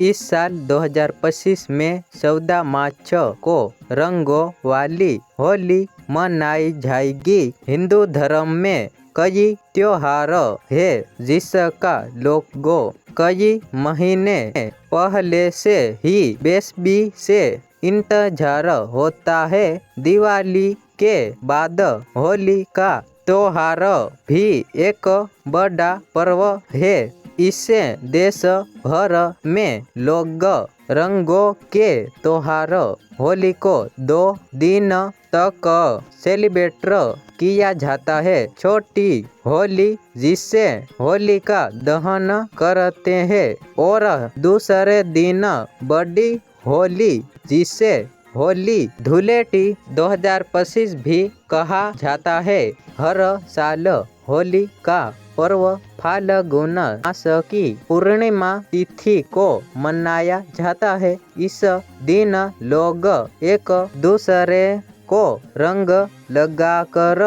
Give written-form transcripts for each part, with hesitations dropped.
इस साल 2025 में 14 मार्च को रंगों वाली होली मनाई जाएगी। हिंदू धर्म में कई त्योहार है जिसका लोगों कई महीने पहले से ही बेसब्री से इंतजार होता है। दिवाली के बाद होली का त्योहार भी एक बड़ा पर्व है। इससे देश भर में लोग रंगों के त्योहार होली को 2 दिन तक सेलिब्रेट किया जाता है। छोटी होली जिसे होलिका दहन करते हैं और दूसरे दिन बड़ी होली जिसे होली धूलेटी 2025 भी कहा जाता है। हर साल होली का पर्व फाल्गुन मास की पूर्णिमा तिथि को मनाया जाता है। इस दिन लोग एक दूसरे को रंग लगाकर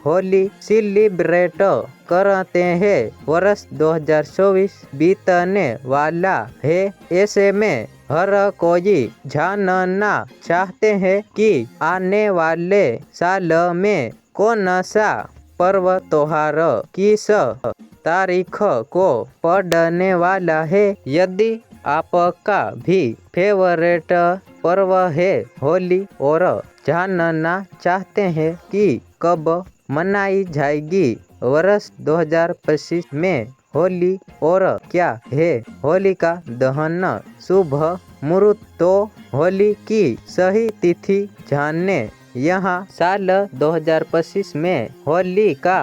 होली सेलिब्रेट करते हैं। वर्ष 2024 बीतने वाला है, ऐसे में हर कोई जानना चाहते हैं कि आने वाले साल में कौन सा पर्व त्योहार किस तारीख को पड़ने वाला है। यदि आपका भी फेवरेट पर्व है होली और जानना चाहते हैं कि कब मनाई जाएगी वर्ष 2025 में होली और क्या है होलिका दहन शुभ मुहूर्त, तो होली की सही तिथि जानने यहाँ साल 2025 में होली का